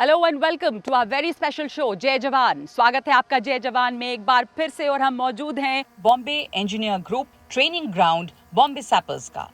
Hello and welcome to our very special show Jai Jawan. स्वागत है आपका जय जवान में एक बार फिर से और हम मौजूद हैं Bombay engineer group training ground Bombay sappers का,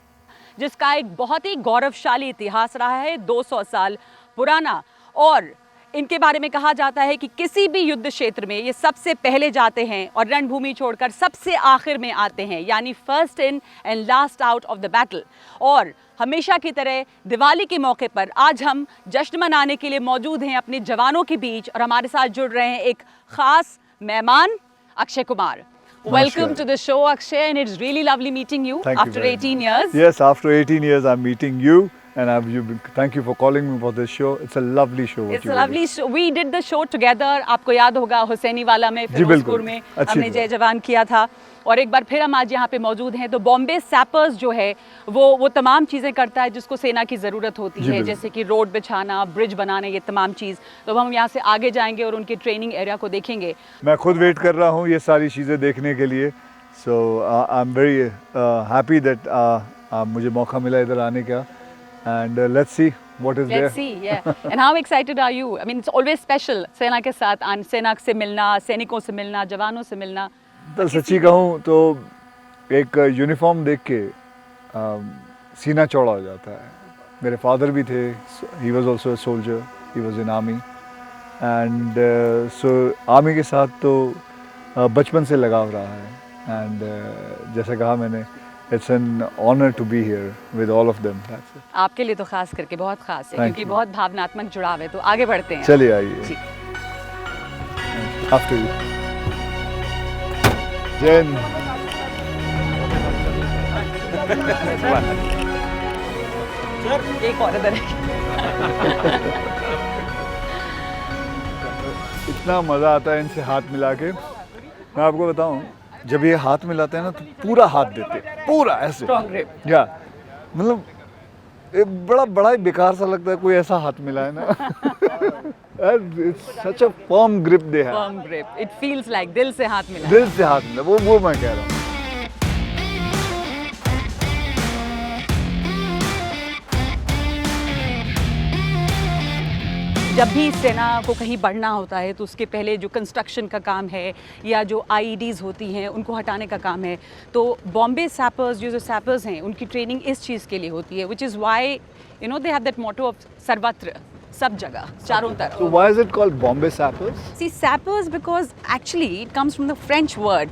जिसका एक बहुत ही गौरवशाली इतिहास रहा है, 200 साल पुराना। और इनके बारे में कहा जाता है कि किसी भी युद्ध क्षेत्र में ये सबसे पहले जाते हैं और रणभूमि छोड़कर सबसे आखिर में आते हैं, यानी first in and last out of the battle. और हमेशा की तरह दिवाली के मौके पर आज हम जश्न मनाने के लिए मौजूद हैं अपने जवानों के बीच, और हमारे साथ जुड़ रहे हैं एक खास मेहमान Akshay Kumar. Welcome to the show, Akshay, and it's really lovely meeting you after 18 years. Yes, after 18 years I'm meeting you, and thank you for calling me for this show. It's a lovely show. It's a lovely show. We did the show together. आपको याद होगा हुसैनी वाला में, फिरोजपुर में हमने जय जवान किया था, और एक बार फिर हम आज यहाँ पे मौजूद हैं। तो बॉम्बे सैपर्स जो है वो तमाम चीज़ें करता है जिसको सेना की ज़रूरत होती है, जैसे कि रोड बिछाना, ब्रिज बनाने, ये तमाम चीज़। तो हम यहाँ से आगे जाएंगे और उनके ट्रेनिंग एरिया को देखेंगे। मैं खुद वेट कर रहा हूँ ये सारी चीज़ें देखने के लिए। So I am very happy that मुझे मौका मिला इधर आने का, and let's see what is there. Let's see, yeah. And how excited are you? I mean, it's always special सेना के साथ, सेना से मिलना, सैनिकों से मिलना, जवानों से मिलना। तो सच्ची कहूँ तो एक यूनिफॉर्म देख के सीना चौड़ा हो जाता है। मेरे फादर भी थे, he was also a soldier, he was in army, and so army के साथ तो बचपन से लगाव रहा है। एंड जैसे कहा मैंने, it's an honour to be here with all of them. आपके लिए तो खास करके बहुत खास है, क्योंकि बहुत भावनात्मक जुड़ाव है। तो आगे बढ़ते हैं। चलिए आइए। After you. जैन। एक और इधर है। इतना मज़ा आता है इनसे हाथ मिला के। मैं आपको बताऊं, जब ये हाथ मिलाते हैं ना तो पूरा हाथ देते हैं, पूरा ऐसे। या मतलब बड़ा ही बेकार सा लगता है कोई ऐसा हाथ मिला है ना। It's such a firm grip they have. Firm grip. It feels like दिल से हाथ मिला। दिल से हाथ मिला, वो मैं कह रहा हूँ। जब भी सेना को कहीं बढ़ना होता है तो उसके पहले जो कंस्ट्रक्शन का काम है या जो आईईडीज़ होती हैं उनको हटाने का काम है, तो बॉम्बे सैपर्स जो सैपर्स हैं उनकी ट्रेनिंग इस चीज़ के लिए होती है, which is why you know they have that motto of सर्वत्र, सब जगह, चारों तरफ। So why is it called Bombay Sappers? See, sappers because actually it comes from the French word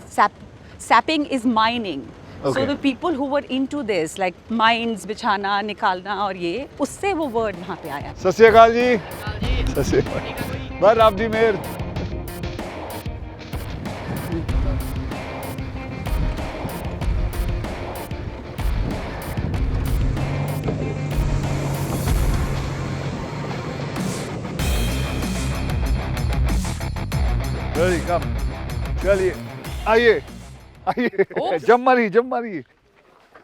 sapping is mining. Okay. So the people who were into this like mines बिछाना, निकालना, और ये उससे वो वर्ड वहाँ पे आया। सत श्री अकाल जी। सत श्री अकाल। बस आप दी मेहर। Very come. चलिए आइए आइए। जम मारी।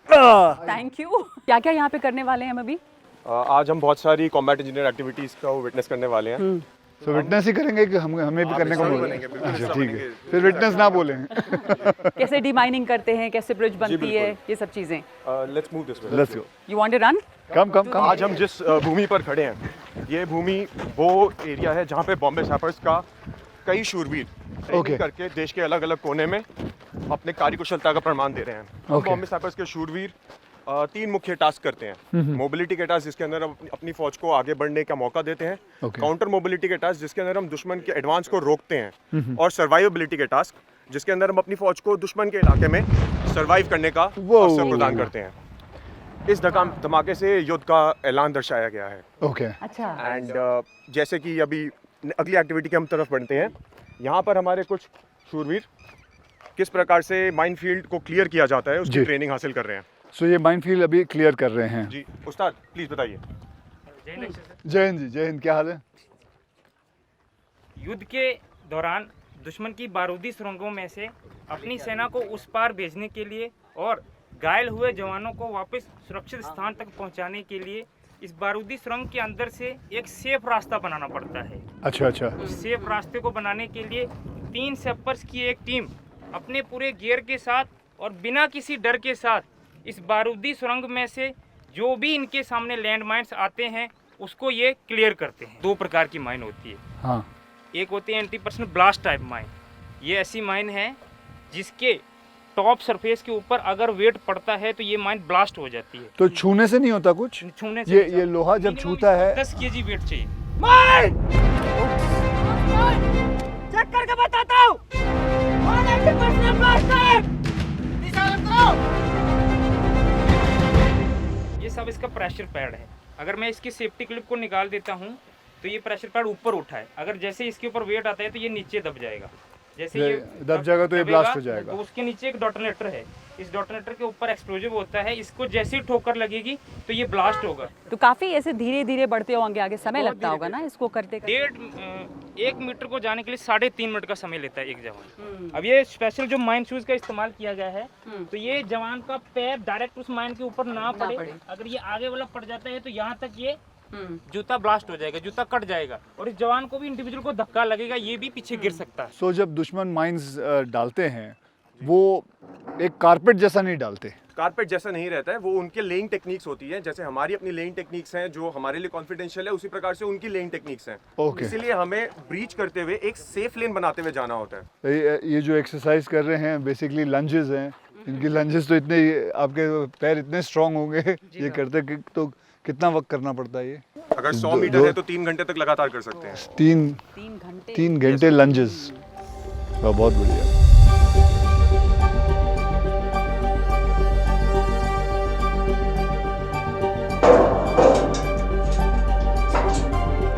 Thank you. क्या क्या यहाँ पे करने वाले हैं हम अभी? आज हम बहुत सारी कॉम्बैट इंजीनियर एक्टिविटीज़ का विटनेस करने वाले हैं। तो विटनेस ही करेंगे कि हमें भी करने को बोलेंगे? अच्छा ठीक है, फिर विटनेस ना बोलें। कैसे डिमाइनिंग करते हैं, कैसे ब्रिज बनती है, ये सब चीज़ें। Let's move this way. Let's go. You want to run? Come. आज हम जिस भूमि पर खड़े हैं, ये भूमि वो एरिया है जहाँ पे बॉम्बे सैपर्स का कई शूरवीर ट्रेनिंग करके देश के अलग अलग कोने में अपने कार्यकुशलता का प्रमाण दे रहे हैं। बॉम्बे सैपर्स के शूरवीर 3 मुख्य टास्क करते हैं। मोबिलिटी के टास्क, जिसके अंदर हम अपनी फौज को आगे बढ़ने का मौका देते हैं। काउंटर मोबिलिटी के टास्क, जिसके अंदर हम दुश्मन के एडवांस को रोकते हैं। और सर्वाइवेबिलिटी के टास्क, जिसके अंदर हम अपनी फौज को दुश्मन के इलाके में सर्वाइव करने का अवसर प्रदान करते हैं। इस धमाके से युद्ध का ऐलान दर्शाया गया है। ओके। अच्छा। एंड जैसे कि अभी अगली एक्टिविटी की हम तरफ बढ़ते हैं, यहाँ पर हमारे कुछ शूरवीर किस प्रकार से माइनफील्ड को क्लियर किया जाता है उसकी ट्रेनिंग हासिल कर रहे हैं। सो ये माइनफील्ड अभी क्लियर कर रहे हैं। जी उस्ताद प्लीज बताइए। जय हिंद जी। जय हिंद। क्या हाल है? युद्ध के दौरान दुश्मन की बारूदी सुरंगों में से अपनी सेना को उस पार भेजने के लिए और घायल हुए जवानों को वापस सुरक्षित स्थान तक पहुंचाने के लिए इस बारूदी सुरंग के अंदर से एक सेफ रास्ता बनाना पड़ता है। अच्छा। उस सेफ रास्ते को बनाने के लिए 3 सैपर्स की एक टीम अपने पूरे गियर के साथ और बिना किसी डर के साथ इस बारूदी सुरंग में से जो भी इनके सामने लैंड माइन्स आते हैं उसको ये क्लियर करते हैं। 2 प्रकार की माइन होती है, हाँ एक होती है anti personal blast type mine. ये ऐसी माइन है जिसके टॉप सरफेस के ऊपर अगर वेट पड़ता है तो ये माइन ब्लास्ट हो जाती है। तो छूने से नहीं होता कुछ? छूने से ये लोहा जब minimum छूता है 10 kg वेट चाहिए। चेक करके बताता हूँ। ये सब इसका प्रेशर पैड है। अगर मैं इसकी सेफ्टी क्लिप को निकाल देता हूँ तो ये प्रेशर पैड ऊपर उठा है, अगर जैसे इसके ऊपर वेट आता है तो ये नीचे दब जाएगा। जैसे ये दब जाएगा तो ये दबेगा, ब्लास्ट हो जाएगा। तो उसके नीचे एक डेटोनेटर है, इस डेटोनेटर के ऊपर एक्सप्लोजिव होता है, इसको जैसे ही ठोकर लगेगी तो ये ब्लास्ट होगा। तो काफी ऐसे धीरे धीरे बढ़ते होंगे आगे, समय लगता होगा ना इसको करते करते। 1 मीटर को जाने के लिए 3.5 मिनट का समय लेता है एक जवान। अब ये स्पेशल जो माइन शूज का इस्तेमाल किया गया है, तो ये जवान का पैर डायरेक्ट उस माइन के ऊपर ना पड़े। अगर ये आगे वाला पड़ जाता है तो यहाँ तक ये जूता ब्लास्ट हो जाएगा, जूता कट जाएगा और इस जवान को भी, इंडिविजुअल को धक्का लगेगा, ये भी पीछे गिर सकता है। सो जब दुश्मन माइंस डालते हैं वो एक कारपेट जैसा नहीं डालते। कारपेट जैसा नहीं रहता है, वो उनके लेइंग टेक्निक्स होती है। जैसे हमारी अपनी लेइंग टेक्निक्स हैं जो हमारे लिए कॉन्फिडेंशियल है, उसी प्रकार से उनकी लेइंग टेक्निक्स हैं। Okay. इसीलिए हमें ब्रीच करते हुए एक सेफ लेन बनाते हुए जाना होता है। ये जो एक्सरसाइज कर रहे हैं बेसिकली लंजेस हैं। इनकी लंजेस तो इतने, आपके पैर इतने स्ट्रांग होंगे ये करते तो कितना वक्त करना पड़ता है ये? अगर 100 मीटर है तो 3 घंटे तक लगातार कर सकते हैं। 3 घंटे लंजेस। बहुत बढ़िया।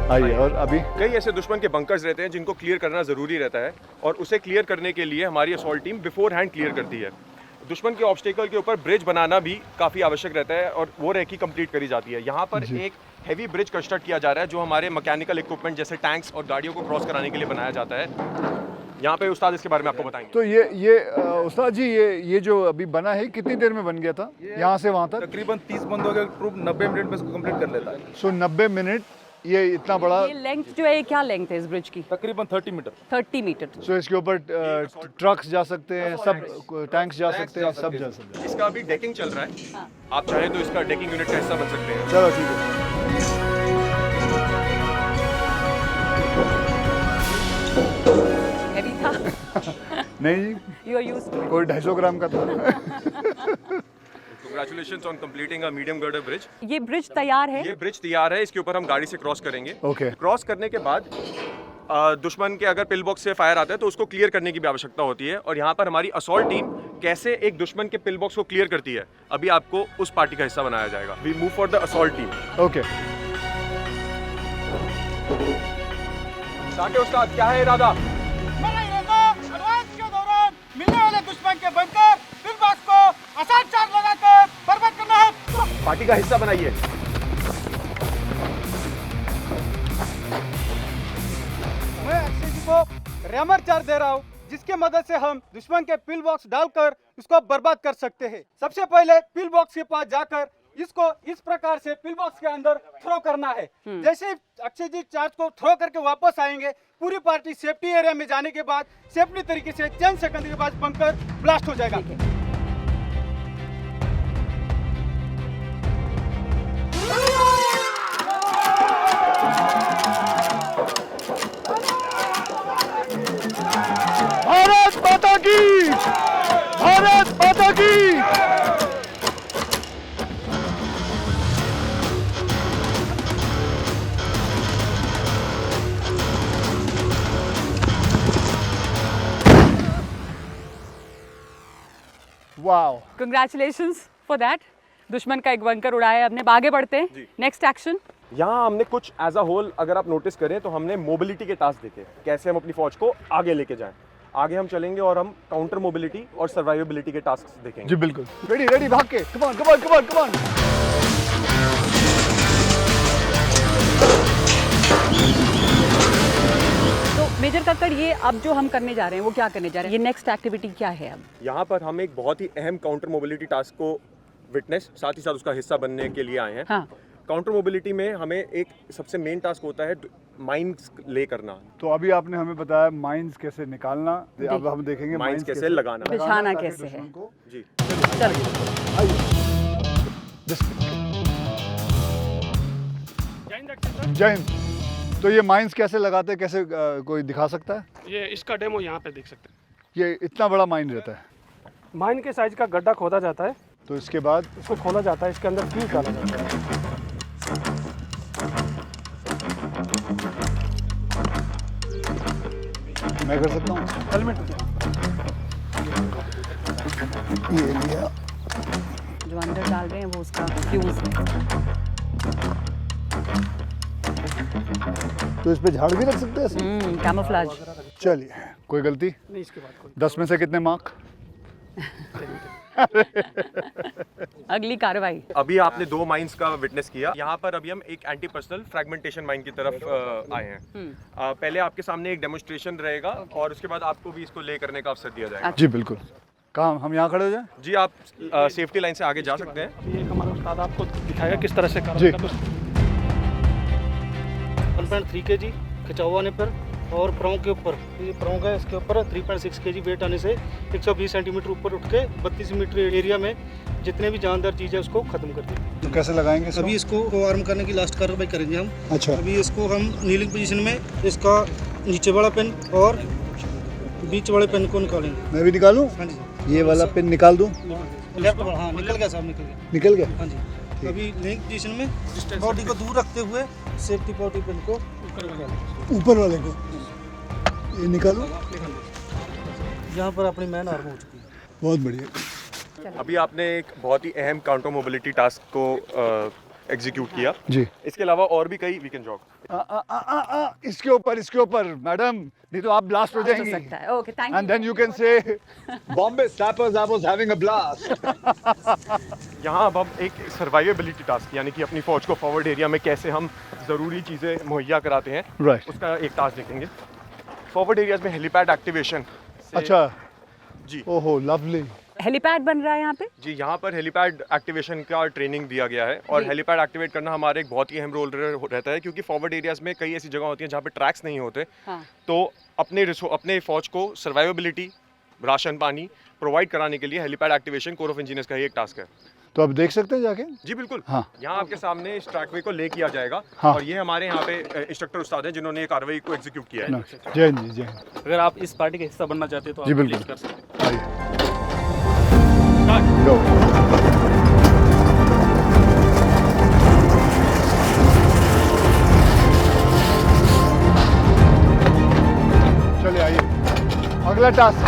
आइए, और अभी कई ऐसे दुश्मन के बंकर्स रहते हैं जिनको क्लियर करना ज़रूरी रहता है, और उसे क्लियर करने के लिए हमारी assault team before hand clear करती है। दुश्मन के ऑब्स्टेकल के ऊपर ब्रिज बनाना भी काफ़ी आवश्यक रहता है और वो रेकी कंप्लीट करी जाती है। यहाँ पर एक हैवी ब्रिज कंस्ट्रक्ट किया जा रहा है जो हमारे मैकेनिकल इक्विपमेंट जैसे टैंक्स और गाड़ियों को क्रॉस कराने के लिए बनाया जाता है। यहाँ पे उस्ताद इसके बारे में आपको बताएंगे। तो ये उस्ताद जी, ये जो अभी बना है कितनी देर में बन गया था यहाँ से वहाँ तक? तकरीबन 30 बंदों का ग्रुप 90 मिनट में इसको कंप्लीट कर लेता है। सो 90 मिनट ये इतना बड़ा। ये लेंथ जो है, क्या लेंथ है इस ब्रिज की? तकरीबन 30 मीटर। 30 मीटर। सो इसके ऊपर ट्रक्स जा सकते हैं, सब टैंक्स जा सकते हैं, सब जा सकते हैं। इसका अभी डेकिंग चल रहा है, आप चाहें तो इसका डेकिंग यूनिट का हिस्सा बन सकते हैं। चलो ठीक है। हैवी था? नहीं जी, you are used to it. कोई 250 ग्राम का था। Congratulations on completing a medium girder bridge. ये ब्रिज तैयार है? ये ब्रिज तैयार है, इसके ऊपर हम गाड़ी से क्रॉस करेंगे। Okay. क्रॉस करने के बाद दुश्मन के अगर पिल बॉक्स से फायर आता है तो उसको क्लियर करने की भी आवश्यकता होती है, और यहाँ पर हमारी असॉल्ट टीम कैसे एक दुश्मन के पिल बॉक्स को क्लियर करती है, अभी आपको उस पार्टी का हिस्सा बनाया जाएगा। We move for the assault team. Okay, साके उस्ताद, क्या है इरादा? मेरा इरादा एडवांस के दौरान मिलने वाले दुश्मन के बंकर पिल बॉक्स को आसान चार्ज लगाकर बर्बाद करना है। पार्टी का हिस्सा बनाइए। मैं अक्षय जी को रैमर चार्ज दे रहा हूँ, जिसके मदद से हम दुश्मन के पिल बॉक्स डालकर उसको बर्बाद कर सकते हैं। सबसे पहले पिल बॉक्स के पास जाकर इसको इस प्रकार से पिल बॉक्स के अंदर थ्रो करना है। जैसे ही अक्षय जी चार्ज को थ्रो करके वापस आएंगे, पूरी पार्टी सेफ्टी एरिया में जाने के बाद सेफ्टी तरीके से 10 सेकंड के बाद बंकर ब्लास्ट हो जाएगा। भारत माता की, भारत माता की। Wow, congratulations for that. दुश्मन का एक बंकर उड़ाया है, अपने आगे बढ़ते हैं। Next action. यहाँ हमने कुछ एज अ होल अगर आप नोटिस करें तो हमने मोबिलिटी के टास्क देखे, कैसे हम अपनी फौज को आगे लेके जाएं। आगे हम चलेंगे और हम काउंटर मोबिलिटी और सर्वाइवेबिलिटी के टास्क देखेंगे। जी बिल्कुल। रेडी रेडी, भाग के, come on come on come on come on. तो मेजर कक्कड़, ये अब जो हम करने जा रहे हैं वो क्या करने जा रहे हैं? ये नेक्स्ट एक्टिविटी क्या है अब? यहाँ पर हम एक बहुत ही अहम काउंटर मोबिलिटी टास्क को विटनेस, साथ ही साथ उसका हिस्सा बनने के लिए आए हैं। हाँ। काउंटर मोबिलिटी में हमें एक सबसे मेन टास्क होता है माइंस ले करना। तो अभी आपने हमें बताया माइंस कैसे निकालना, अब हम देखेंगे माइंस कैसे लगाना। बिछाना ताकि कैसे है। दुश्मन को- जी, चलो। आइए। Just- जय हिंद। तो ये माइंस कैसे लगाते हैं, कैसे कोई दिखा सकता है? ये इसका डेमो यहाँ पे देख सकते हैं। ये इतना बड़ा माइन रहता है, माइन के साइज का गड्ढा खोदा जाता है, तो इसके बाद इसको खोला जाता है, इसके अंदर फ्यूज डाला जाता है। मैं कर सकता हूँ? हेलमेट ये लिया। जो अंदर डाल रहे हैं वो उसका फ्यूज है। तो इस पे झाड़ भी रख सकते हैं ऐसे? कैमोफ्लेज। चलिए, कोई गलती? नहीं, इसके बाद कोई 10 में से कितने मार्क? अगली कार्रवाई। अभी आपने 2 माइंस का विटनेस किया। यहाँ पर अभी हम एक एंटी पर्सनल फ्रैगमेंटेशन माइन की तरफ आए हैं। पहले आपके सामने एक डेमोन्स्ट्रेशन रहेगा और उसके बाद आपको भी इसको ले करने का अवसर दिया जाएगा। जी बिल्कुल। कहाँ, हम यहाँ खड़े हो जाएं? जी, आप सेफ्टी लाइन से आगे जा सकते हैं। ये हमारा उस्ताद आपको दिखाएगा किस तरह से जी। कार्य करना है। 1.3 kg खिंचाव आने पर और पाँव के ऊपर, ये पाँव है, इसके ऊपर 3.6 kg वेट आने से 120 सेंटीमीटर ऊपर उठ के 32 मीटर एरिया में जितने भी जानदार चीज़ है उसको खत्म कर दें। तो कैसे लगाएंगे इसको? अभी इसको आर्म करने की लास्ट कार्रवाई करेंगे हम। अच्छा। अभी इसको हम नीलिंग पोजीशन में इसका नीचे वाला पिन और बीच वाले पिन को निकालेंगे। मैं भी निकालूं? हाँ जी। ये वाला पिन निकाल दूं? लेफ्ट वाला, हाँ निकल गया साहब, निकल गया। निकल गया? हाँ जी। अभी लिंक पोजीशन में बॉडी को दूर रखते हुए सेफ्टी बॉडी पिन को ऊपर वाले को ये निकालूं? यहाँ पर अपनी मैन आर्म हो चुकी है। बहुत बढ़िया। अभी आपने एक बहुत ही अहम काउंटर मोबिलिटी टास्क को एग्जीक्यूट किया। जी। इसके अलावा और भी कई वी कैन जॉग। इसके ऊपर मैडम, नहीं तो आप ब्लास्ट हो हो जाएंगी। सकता है। Okay, thank And then you can say, Bombay Sappers, I was having a blast. यहाँ अब हम एक सर्वाइवेबिलिटी टास्क, यानी कि अपनी फौज को फॉरवर्ड एरिया में कैसे हम ज़रूरी चीज़ें मुहैया कराते हैं, Right. उसका एक टास्क देखेंगे। फॉरवर्ड एरियाज में हेलीपैड एक्टिवेशन। अच्छा। जी। ओहो, लवली। हेलीपैड बन रहा है यहाँ पे। जी, यहाँ पर हेलीपैड एक्टिवेशन का ट्रेनिंग दिया गया है और जी। हेलीपैड एक्टिवेट करना हमारे एक बहुत ही अहम रोल रहता है, क्योंकि फॉरवर्ड एरियाज में कई ऐसी जगह होती हैं जहाँ पे ट्रैक्स नहीं होते। हाँ। तो अपने फौज को सर्वाइवेबिलिटी, राशन पानी प्रोवाइड कराने के लिए helipad activation core of engineers का ही एक टास्क है। तो अब देख सकते हैं जाके? जी बिल्कुल। हाँ। यहाँ आपके सामने इस ट्रैकवे को ले किया जाएगा। हाँ। और ये हमारे यहाँ पे इंस्ट्रक्टर उस्ताद हैं जिन्होंने ये कार्रवाई को एग्जीक्यूट किया है। जय हिंद जी, जय हिंद। अगर आप इस पार्टी का हिस्सा बनना चाहते हैं तो जी आप बिल्कुल। प्लीज कर सकते हैं। आइए। Go. चलिए आइए, अगला टास्क।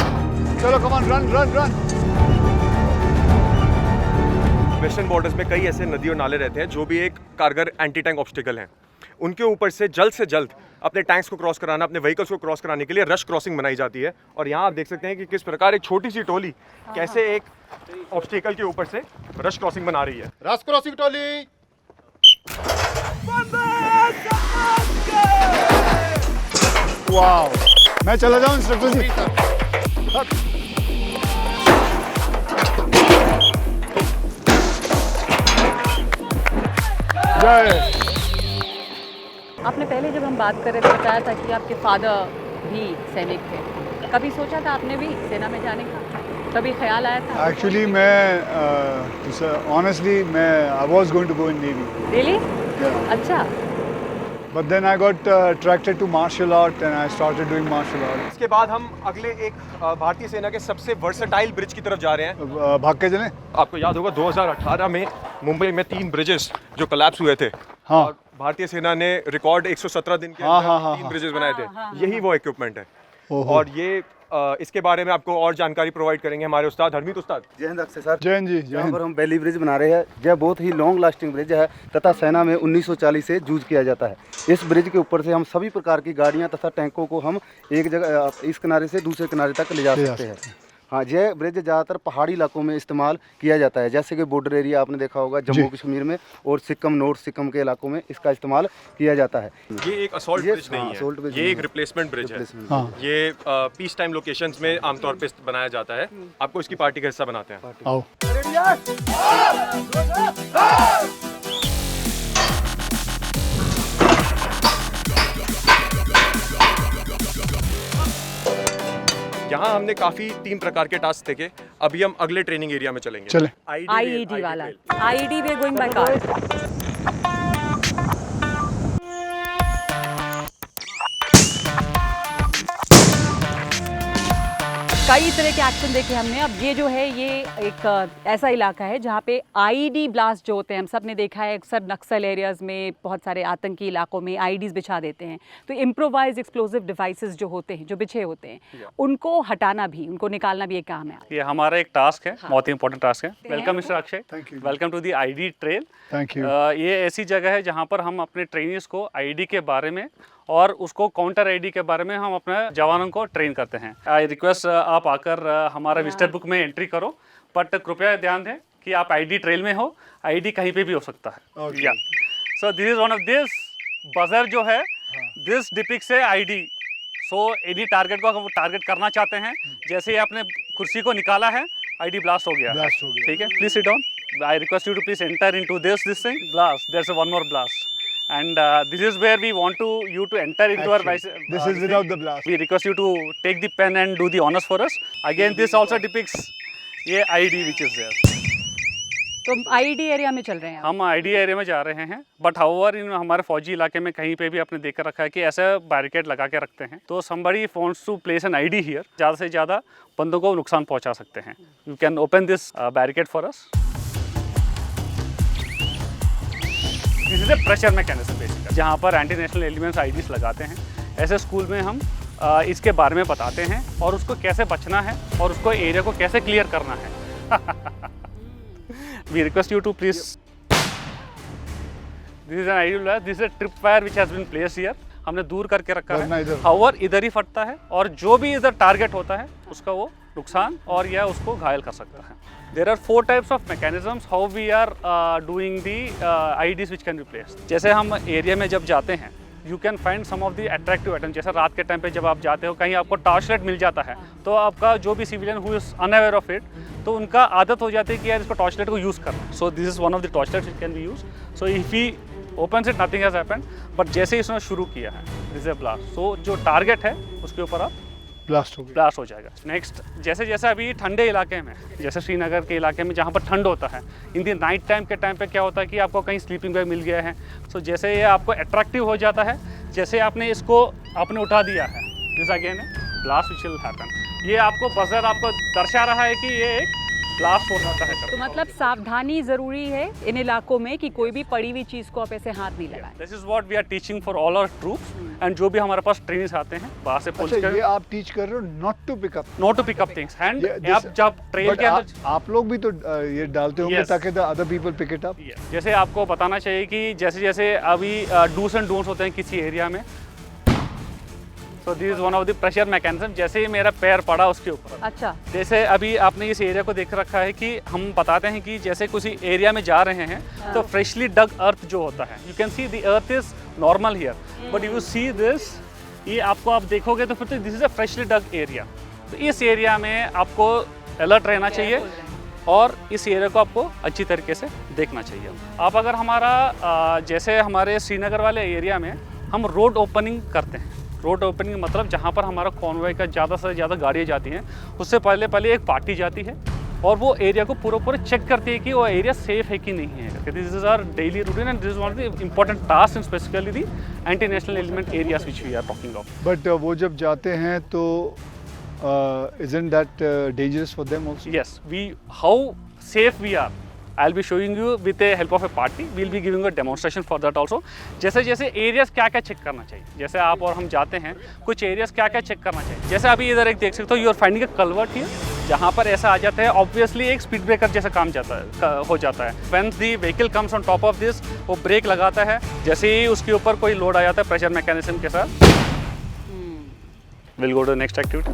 चलो come on, run run run. Western borders में कई ऐसे नदी और नाले रहते हैं जो भी एक कारगर एंटी टैंक ऑब्स्टिकल हैं। उनके ऊपर से जल्द अपने टैंक्स को क्रॉस कराना, अपने व्हीकल्स को क्रॉस कराने के लिए रश क्रॉसिंग बनाई जाती है। और यहाँ आप देख सकते हैं कि किस प्रकार एक छोटी सी टोली कैसे एक ऑब्स्टिकल के ऊपर से रश क्रॉसिंग बना रही है। रश क्रॉसिंग टोली। वाओ, मैं चला जाऊं इंस्ट्रक्टर जी? जय। आपने पहले जब हम बात कर रहे थे बताया था कि आपके फादर भी सैनिक थे। कभी सोचा था आपने भी सेना में जाने का? कभी ख्याल आया था? एक्चुअली मैं honestly I was going to go in navy. Really? अच्छा। But then I got attracted to martial art and I started doing martial art. इसके बाद हम अगले एक भारतीय सेना के सबसे वर्सेटाइल ब्रिज की तरफ जा रहे हैं। भाग के चलें? आपको याद होगा 2018 में मुंबई में 3 ब्रिजेस जो कोलैप्स हुए थे। हाँ। और भारतीय सेना ने रिकॉर्ड 117 दिन के हाँ, अंदर हाँ, 3 हाँ, ब्रिजेस बनाए थे। यही वो इक्विपमेंट है। ओहो। और ये इसके बारे में आपको और जानकारी प्रोवाइड करेंगे हमारे उस्ताद हरमीत उस्ताद। जय हिंद अक्षय सर। जय हिंद जी, जय यहाँ हिंद। पर हम बैली ब्रिज बना रहे हैं। यह बहुत ही लॉन्ग लास्टिंग ब्रिज है तथा सेना में 1940 से यूज किया जाता है। इस ब्रिज के ऊपर से हम सभी प्रकार की गाड़ियाँ तथा टैंकों को हम एक जगह इस किनारे से दूसरे किनारे तक ले जा सकते हैं। हाँ, यह ब्रिज ज़्यादातर पहाड़ी इलाकों में इस्तेमाल किया जाता है, जैसे कि बॉर्डर एरिया आपने देखा होगा जम्मू कश्मीर में और सिक्किम, नॉर्थ सिक्किम के इलाकों में इसका इस्तेमाल किया जाता है। ये एक असॉल्ट ये- ब्रिज नहीं हाँ, assault है, bridge ये नहीं एक है। रिप्लेसमेंट ब्रिज है। Replacement हाँ। ये पीस टाइम लोकेशंस में आमतौर पे बनाया जाता है। आपको इसकी पार्टी का हिस्सा बनाते हैं। आओ। यहाँ हमने काफी 3 प्रकार के टास्क देखे। अभी हम अगले ट्रेनिंग एरिया में चलेंगे। चलें। IED वाला। IED way going by car. कई तरह के एक्शन देखे हमने। अब ये जो है ये एक ऐसा इलाका है जहाँ पे आईडी ब्लास्ट जो होते हैं, हम सब ने देखा है अक्सर नक्सल एरियाज में, बहुत सारे आतंकी इलाकों में आईडीज बिछा देते हैं। तो इम्प्रोवाइज एक्सप्लोसिव डिवाइसेस जो होते हैं, जो बिछे होते हैं, उनको हटाना भी, उनको निकालना भी एक काम है। ये हमारा एक टास्क है, बहुत ही इंपॉर्टेंट टास्क है। हैं। Welcome mister Akshay, Thank you. Welcome to the IED trail. Thank you. ये ऐसी जगह है जहाँ पर हम अपने ट्रेनिंग्स को आईडी के बारे में और उसको काउंटर आईडी के बारे में हम अपने जवानों को ट्रेन करते हैं। आई रिक्वेस्ट आप आकर हमारा विजिटर बुक में एंट्री करो, बट कृपया ध्यान दें कि आप आईडी ट्रेल में हो, आईडी कहीं पे भी हो सकता है। Okay. या so this is one of this buzzer जो है, दिस डिपिक्स है आईडी। सो एनी टारगेट को हम टारगेट करना चाहते हैं, जैसे ही आपने कुर्सी को निकाला है आईडी ब्लास्ट हो गया। Blast हो गया। ठीक है, please sit down. I request you to please enter into this thing blast. There is one more blast and this is where we want you to enter into our This is without the blast. we request you to take the pen and do the honors for us. Again this also depicts ये ID which is there. तो ID area में चल रहे हैं आप। हम ID area में जा रहे हैं, बट हाउएवर इन हमारे फौजी इलाके में कहीं पे भी आपने देख कर रखा है कि ऐसे बैरिकेड लगा के रखते हैं। तो somebody wants to place an ID here, ज़्यादा से ज़्यादा बंदों को नुकसान पहुंचा सकते हैं। You can open this barricade for us. This is A pressure mechanism basically, जहाँ पर एंटी नेशनल एलिमेंट्स आईडीज लगाते हैं। ऐसे स्कूल में हम इसके बारे में बताते हैं और उसको कैसे बचना है और उसको एरिया को कैसे क्लियर करना है। We request you to please, this is an ideal, this is a trip fire which has been place here. हमने दूर करके रखा वरना है, इधर। हाउएवर इधर ही फटता है और जो भी इधर टारगेट होता है उसका वो नुकसान और या उसको घायल कर सकता है। There are 4 types of mechanisms how we are doing the IEDs which can be placed. जैसे हम एरिया में जब जाते हैं, you can find some of the attractive items. जैसे रात के टाइम पे जब आप जाते हो, कहीं आपको टॉर्च लाइट मिल जाता है, तो आपका जो भी civilian who is unaware of it, तो उनका आदत हो जाती है कि यार इसको टॉर्च लाइट को यूज़ करना। So this is one of the torch lights which can be use. So if he opens it, nothing has happened, but जैसे ही इसने शुरू किया है, दिस इज ए ब्लास्ट। सो जो टारगेट है उसके ऊपर आप ब्लास्ट हो गया। ब्लास्ट हो जाएगा। नेक्स्ट, जैसे जैसे अभी ठंडे इलाके में, जैसे श्रीनगर के इलाके में जहाँ पर ठंड होता है, इन दी नाइट टाइम के टाइम पे क्या होता है कि आपको कहीं स्लीपिंग बैग मिल गया है। सो जैसे ये आपको अट्रैक्टिव हो जाता है, जैसे आपने इसको आपने उठा दिया है, this again blast which will happen. ये आपको बजर आपको दर्शा रहा है कि ये एक ब्लास्ट हो सकता है। तो मतलब सावधानी जरूरी है इन इलाकों में कि कोई भी पड़ी हुई चीज को आप ऐसे हाथ नहीं लगाएं। This is what we are teaching for all our troops and जो भी हमारे पास ट्रेनिंग्स आते हैं बाहर से पुलिस अच्छा, ये के, आप टीच कर रहे हो not to pick up things and आप जब ट्रेल के अंदर आप लोग भी तो ये डालते होंगे Yes. ताकि the other people pick it up. जैसे आपको बताना चाहिए कि जैसे जैसे अभी डूस एंड डोंट्स होते हैं किसी एरिया में। So this is one of the pressure mechanism. जैसे ही मेरा पैर पड़ा उसके ऊपर, अच्छा, जैसे अभी आपने इस एरिया को देख रखा है कि हम बताते हैं कि जैसे किसी एरिया में जा रहे हैं तो फ्रेशली डग अर्थ जो होता है, you can see the earth is normal here, but you see this, ये आपको आप देखोगे तो फिर this is a freshly dug area. तो इस एरिया में आपको अलर्ट रहना चाहिए और इस एरिया को आपको अच्छी तरीके से देखना चाहिए। आप अगर हमारा जैसे हमारे श्रीनगर वाले एरिया में हम रोड ओपनिंग करते हैं, रोड ओपनिंग मतलब जहाँ पर हमारा कॉन्वॉय का ज़्यादा से ज़्यादा गाड़ियाँ जाती हैं, उससे पहले एक पार्टी जाती है और वो एरिया को पूरा चेक करती है कि वो एरिया सेफ है कि नहीं है। This is our daily routine and this is one of the important task in specifically the anti national element areas which we are talking of. But वो जब जाते हैं तो isn't that dangerous for them also? Yes, how safe we are, I'll be showing you with the help of a party. We'll be giving a demonstration for that also. जैसे जैसे areas क्या क्या check करना चाहिए, जैसे आप और हम जाते हैं, कुछ एरियाज क्या क्या चेक करना चाहिए। जैसे अभी इधर एक देख सकते हो, you are finding a culvert here, जहाँ पर ऐसा आ जाता है ऑब्वियसली एक स्पीड ब्रेकर जैसा काम हो जाता है। When the vehicle comes on top of this, वो ब्रेक लगाता है, जैसे ही उसके ऊपर कोई लोड आ जाता है प्रेशर मैकेनिज्म के साथ। We'll go to the next activity.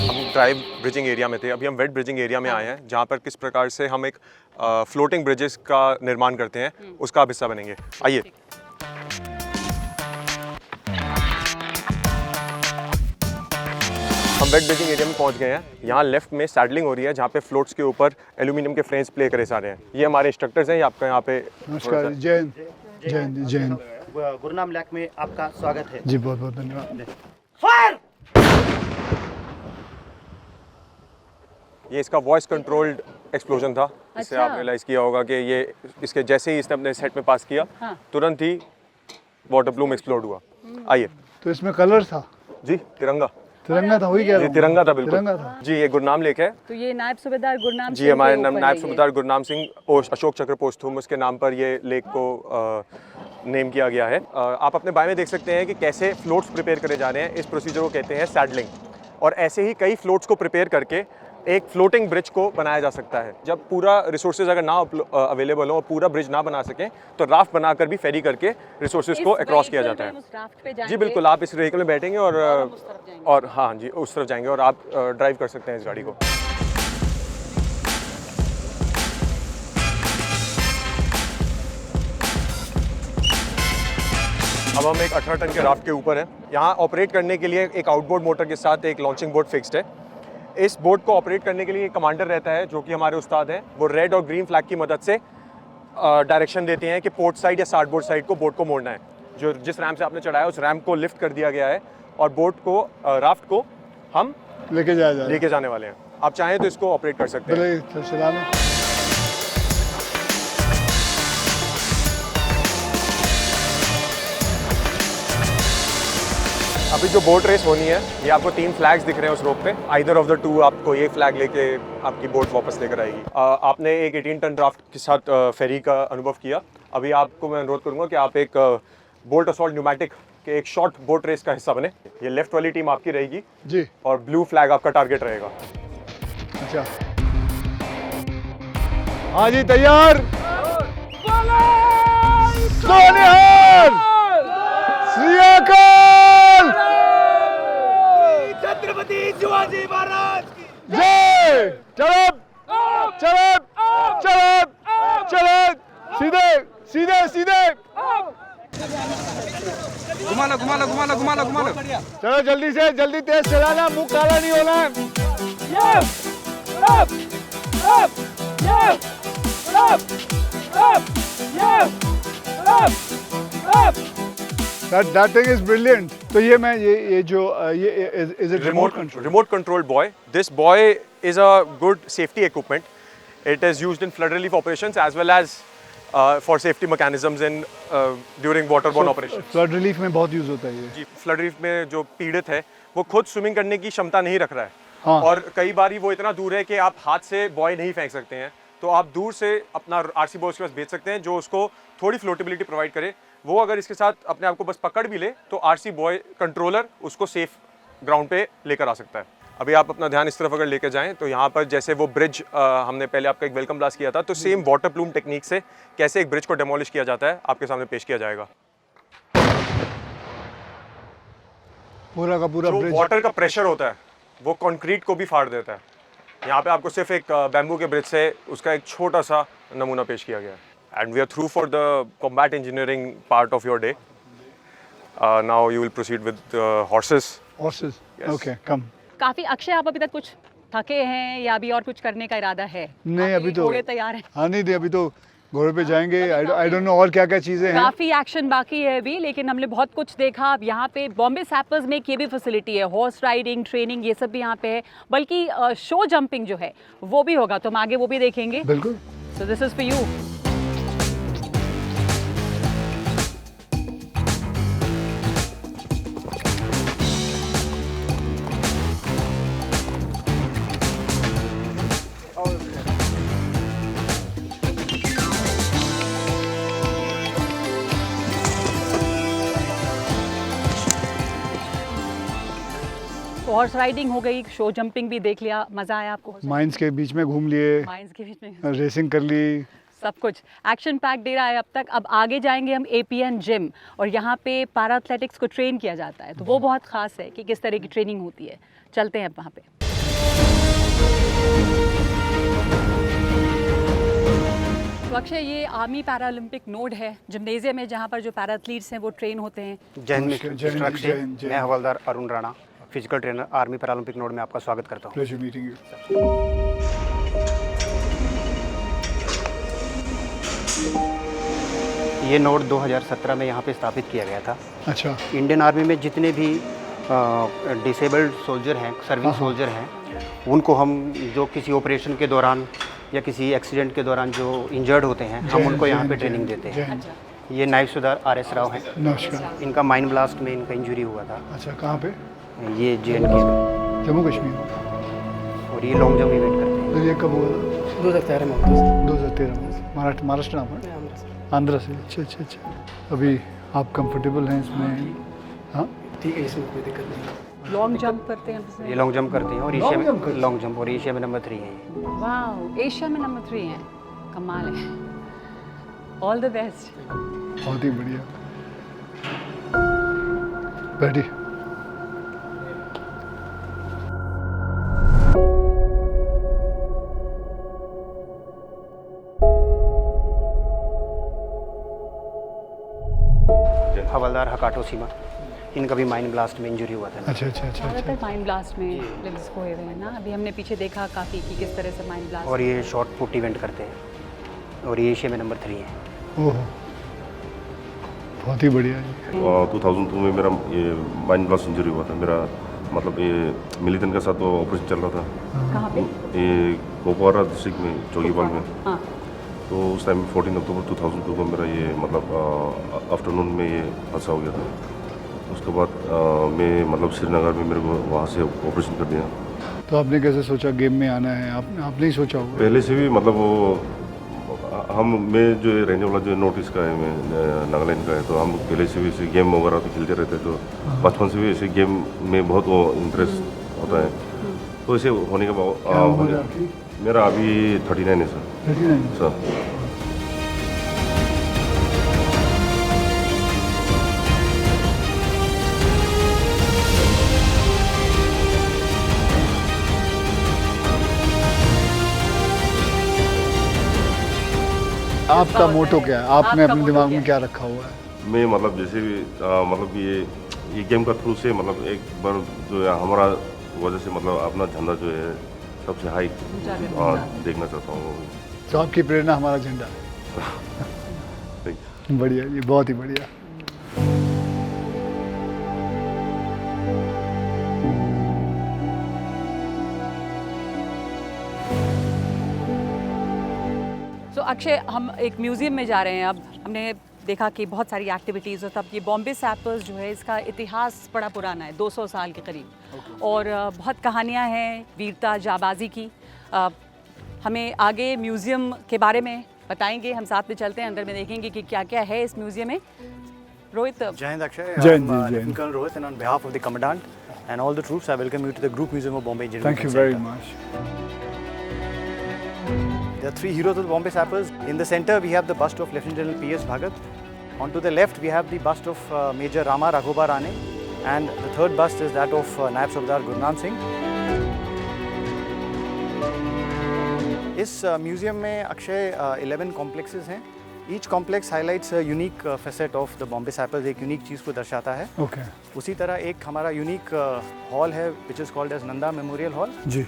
हम ड्राई ब्रिजिंग एरिया में थे, अभी हम वेट ब्रिजिंग एरिया में आए हैं, जहाँ पर किस प्रकार से हम एक फ्लोटिंग ब्रिजेस का निर्माण करते हैं, उसका आप हिस्सा बनेंगे। आइए। हम वेट ब्रिजिंग एरिया में पहुंच गए हैं। यहाँ लेफ्ट में सैडलिंग हो रही है, जहाँ पे फ्लोट्स के ऊपर एल्यूमिनियम के फ्रेम्स प्ले करे जा रहे हैं। ये हमारे इंस्ट्रक्टर्स हैं, ये आपका यहाँ पे नमस्कार, जैन जैन जैन गुरनाम लैक में आपका स्वागत है जी, बहुत बहुत धन्यवाद। ये इसका वॉइस कंट्रोल्ड एक्सप्लोजन था। इससे अच्छा। आप रियलाइज़ किया होगा कि ये इसके जैसे ही इसने अपने सेट में पास किया, हाँ। तुरंत ही वाटर ब्लूम एक्सप्लोड हुआ। आइए। तो इसमें कलर था, जी तिरंगा था, वही कह रहा जी, हूँ। तिरंगा था बिल्कुल। तिरंगा था। जी, ये गुरनाम लेक है तो ये नायब सूबेदार गुरनाम जी, हमारे नायब सूबेदार गुरनाम सिंह अशोक चक्र पोस्थुमस के नाम पर ये लेक को नेम किया गया है। आप अपने बाएं में देख सकते हैं कि कैसे फ्लोट्स प्रिपेयर करे जा रहे हैं। इस प्रोसीजर को कहते हैं सैडलिंग, और ऐसे ही कई फ्लोट्स को प्रिपेयर करके एक फ्लोटिंग ब्रिज को बनाया जा सकता है। जब पूरा रिसोर्सेज अगर ना अवेलेबल हो और पूरा ब्रिज ना बना सकें तो राफ्ट बनाकर भी फेरी करके रिसोर्सेज को अक्रॉस किया जाता है। जी बिल्कुल, आप इस व्हीकल में बैठेंगे और हाँ जी उस तरफ जाएंगे और आप ड्राइव कर सकते हैं इस गाड़ी को। अब हम एक 18 टन के राफ्ट के ऊपर हैं। यहाँ ऑपरेट करने के लिए एक आउटबोर्ड मोटर के साथ एक लॉन्चिंग बोर्ड फिक्स्ड है। इस बोट को ऑपरेट करने के लिए एक कमांडर रहता है जो कि हमारे उस्ताद हैं। वो रेड और ग्रीन फ्लैग की मदद से डायरेक्शन देते हैं कि पोर्ट साइड या स्टार्टबोर्ड साइड को बोट को मोड़ना है। जो जिस रैम्प से आपने चढ़ाया उस रैम्प को लिफ्ट कर दिया गया है और बोट को राफ्ट को हम लेके जाने वाले हैं। आप चाहें तो इसको ऑपरेट कर सकते हैं। अभी जो बोट रेस होनी है ये आपको 3 फ्लैग्स दिख रहे हैं उस रोप पे। आइदर ऑफ द टू आपको ये फ्लैग लेके आपकी बोट वापस लेकर आएगी। आपने एक 18 टन ड्राफ्ट के साथ फेरी का अनुभव किया। अभी आपको मैं अनुरोध करूंगा कि आप एक बोल्ट असॉल्ट न्यूमैटिक के एक शॉर्ट बोट रेस का हिस्सा बने। ये लेफ्ट वाली टीम आपकी रहेगी जी, और ब्लू फ्लैग आपका टारगेट रहेगा। अच्छा, हाँ जी, तैयार। सोनिहाल, श्री अकाल, छत्रपति शिवाजी महाराज की जय। चलो चलो चलो चलो, सीधे सीधे सीधे, घुमा लो घुमा लो घुमा लो घुमा लो घुमा लो। चलो जल्दी से, जल्दी तेज चलाना, मुंह काला नहीं होना है। That thing is brilliant. तो ये जो is it remote control? Remote controlled buoy. This buoy is a good safety equipment. It is used in flood relief operations as well as for safety mechanisms in during waterborne operations. Flood relief में बहुत use होता है ये। जी, flood relief में जो पीड़ित है वो खुद स्विमिंग करने की क्षमता नहीं रख रहा है। हाँ। और कई बार वो इतना दूर है कि आप हाथ से बॉय नहीं फेंक सकते हैं, तो आप दूर से अपना आरसी बॉय उसके पास भेज सकते हैं जो उसको थोड़ी फ्लोटेबिलिटी प्रोवाइड करे। वो अगर इसके साथ अपने आप को बस पकड़ भी ले तो आरसी बॉय कंट्रोलर उसको सेफ ग्राउंड पे लेकर आ सकता है। अभी आप अपना ध्यान इस तरफ अगर लेकर जाएं तो यहाँ पर जैसे वो ब्रिज हमने पहले आपका एक वेलकम ब्लास्ट किया था, तो सेम वाटर प्लूम टेक्निक से कैसे एक ब्रिज को डेमोलिश किया जाता है आपके सामने पेश किया जाएगा। पूरा का पूरा जो वाटर का प्रेशर होता है वो कंक्रीट को भी फाड़ देता है। यहाँ पे आपको सिर्फ एक बैम्बू के ब्रिज से उसका एक छोटा सा नमूना पेश किया गया है। And we are through for the combat engineering part of your day. Now you will proceed with horses. Okay, come. काफी अक्षय, आप अभी तक कुछ थके हैं या अभी और कुछ करने का इरादा है? नहीं, अभी तो घोड़े तैयार हैं। हाँ नहीं, अभी तो घोड़े पे जाएंगे। आई डोंट नो और क्या क्या चीज़ें हैं। काफ़ी एक्शन बाकी है अभी, लेकिन हमने बहुत कुछ देखा। अब यहाँ पे बॉम्बे सैपर्स में एक ये भी फैसिलिटी है, हॉर्स राइडिंग, ट्रेनिंग, ये सब भी यहाँ पे है। बल्कि शो जंपिंग जो है वो भी होगा, तो हम आगे वो भी देखेंगे। बिल्कुल। So this is for you. Horse riding हो गई, शो जंपिंग भी देख लिया। मजा आया आपको? माइंस के बीच में घूम लिए, माइंस के बीच में रेसिंग कर ली, सब कुछ एक्शन पैक दे रहा है अब तक। अब आगे जाएंगे हम APN जिम, और यहाँ पे पैरा एथलेटिक्स को ट्रेन किया जाता है, तो वो बहुत खास है कि किस तरह की ट्रेनिंग होती है। चलते हैं अब वहाँ पे। तो अक्षय, ये आर्मी पैरा ओलंपिक नोड है, जिम्नेजियम है, जहाँ पर जो पैरा एथलीट्स हैं वो ट्रेन होते हैं। मैं हवलदार Arun Rana, physical trainer, army paralympic node में आपका स्वागत करता हूँ। Pleasure meeting you. ये नोड 2017 में यहाँ पे स्थापित किया गया था। अच्छा। इंडियन आर्मी में जितने भी डिसेबल्ड सोल्जर हैं, सर्विंग सोल्जर हैं, उनको हम जो किसी ऑपरेशन के दौरान या किसी एक्सीडेंट के दौरान जो इंजर्ड होते हैं, हम उनको यहाँ पे ट्रेनिंग देते हैं। ये नायब सुधार RS राव हैं। नमस्कार। इनका माइन ब्लास्ट में इनका इंजरी हुआ था। अच्छा, कहाँ पे? ये JNK में, जम्मू कश्मीर। और ये लॉन्ग जंप इवेंट करते हैं। तो ये कब हुआ था? 2013 में 2013 में। महाराष्ट्र नाम है? आंध्र से। अच्छा अच्छा अच्छा। अभी आप कंफर्टेबल हैं इसमें? हाँ ठीक है, इसमें कोई दिक्कत नहीं। लॉन्ग जंप करते हैं ये लॉन्ग जंप करते हैं और एशिया में लॉन्ग जंप, और एशिया में नंबर 3 है ये। वाह, एशिया में नंबर 3 है, कमाल है। All the best. बहुत ही बढ़िया। बैठिए। हवलदार हकाटो सीमा, इनका भी माइन ब्लास्ट में इंजरी हुआ था। अच्छा अच्छा अच्छा। ज़्यादातर माइन ब्लास्ट में लिम्स खोए हुए हैं ना। अभी हमने पीछे देखा काफ़ी कि किस तरह से माइन ब्लास्ट। और ये शॉर्ट पुट इवेंट करते हैं और ये एशिया में नंबर 3 है। ओह, बहुत ही बढ़िया जी। 2002 में मेरा ये माइन ब्लास्ट इंजरी हुआ था। मेरा मतलब ये मिलिटेंट के साथ ऑपरेशन चल रहा था। कहाँ पे? ये कुपवारा डिस्ट्रिक्ट में, चौकीबाग में। हाँ। तो उस टाइम 14 अक्टूबर 2002 को मेरा ये मतलब आफ्टरनून में ये हादसा हो गया था। उसके बाद मैं मतलब श्रीनगर में मेरे को वहाँ से ऑपरेशन कर दिया। तो आपने कैसे सोचा गेम में आना है? आपने ही सोचा होगा? पहले से भी मतलब वो मैं जो रहने वाला जो नॉर्थ ईस्ट का है, मैं नागालैंड का है, तो हम पहले से भी ऐसे गेम वगैरह तो खेलते रहते। तो बचपन से भी ऐसे गेम में बहुत वो इंटरेस्ट होता है। तो ऐसे होने के बाद मेरा अभी 39 है सर। 39 सर। आपका मोटो क्या है? आपने अपने दिमाग में क्या रखा हुआ है? मैं मतलब जैसे भी मतलब ये गेम का थ्रू से मतलब एक बार जो है हमारा वजह से मतलब अपना झंडा जो है सबसे हाई देखना चाहता हूँ। तो आपकी प्रेरणा हमारा झंडा। बढ़िया जी, बहुत ही बढ़िया। तो अक्षय, हम एक म्यूज़ियम में जा रहे हैं। अब हमने देखा कि बहुत सारी एक्टिविटीज़, और तब ये बॉम्बे सैपर्स जो है इसका इतिहास बड़ा पुराना है, 200 साल के करीब। और बहुत कहानियाँ हैं वीरता जाबाजी की। हमें आगे म्यूज़ियम के बारे में बताएंगे। हम साथ में चलते हैं, अंदर में देखेंगे कि क्या क्या है इस म्यूज़ियम में। रोहित। जय हिंद अक्षय। जय हिंद जी, जय Hind. Colonel Rohit, and on behalf of the commandant and all the troops, I welcome you to the Group Museum of Bombay Engineering. Thank you very much. There are 3 heroes of the Bombay Sappers. In the center, we have the bust of Lieutenant General P.S. Bhagat. On to the left, we have the bust of Major Rama Raghubar Rane, and the third bust is that of Naib Sardar Gurnam Singh. इस museum में Akshay 11 complexes हैं। Each complex highlights a unique facet of the Bombay sappers, एक unique चीज़ को दर्शाता है। Okay. उसी तरह एक हमारा यूनिक हॉल है which is called as Nanda memorial hall. जी।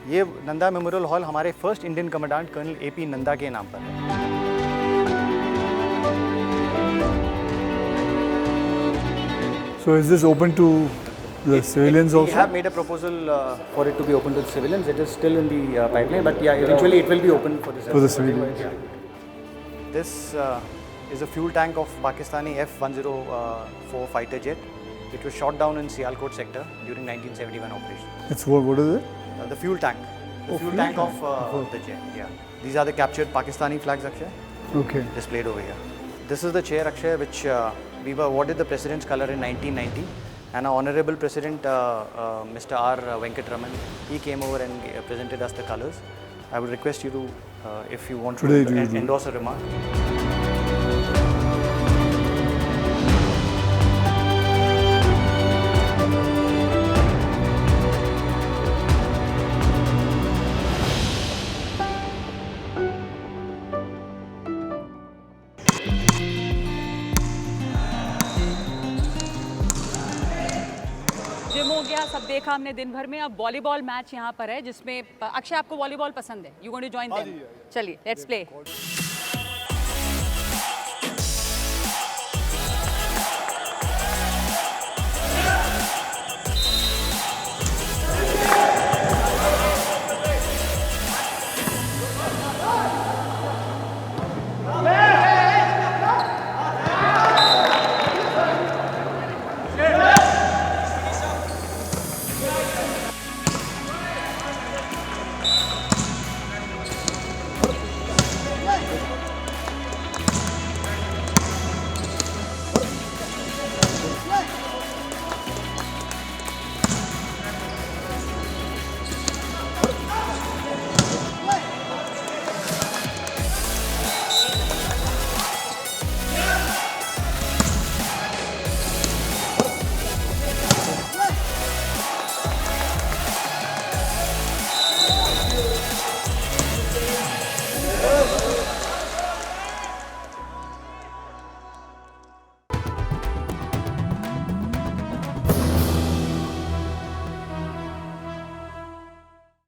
ये नंदा मेमोरियल हॉल हमारे first Indian commandant colonel AP Nanda के नाम पर है। So is this open to the civilians also? We have made a proposal for it to be open to the civilians. It is still in the pipeline, but yeah, eventually it will be open for the For the civilians. This is a fuel tank of Pakistani F-104 fighter jet. It was shot down in Sialkot sector during 1971 operation. It's what is it? The fuel tank. The fuel tank of the jet. Yeah. These are the captured Pakistani flags, Akshay. Okay. Displayed over here. This is the chair, Akshay, which we were awarded the President's Color in 1990. And our Honorable President, Mr. R. Venkatraman, he came over and presented us the colors. I would request you to, if you want to endorse a remark. Gym हो गया, सब देखा हमने दिन भर में। अब volleyball match यहाँ पर है जिसमें अक्षय, आपको वॉलीबॉल पसंद है? You going to join them? चलिए, लेट्स प्ले।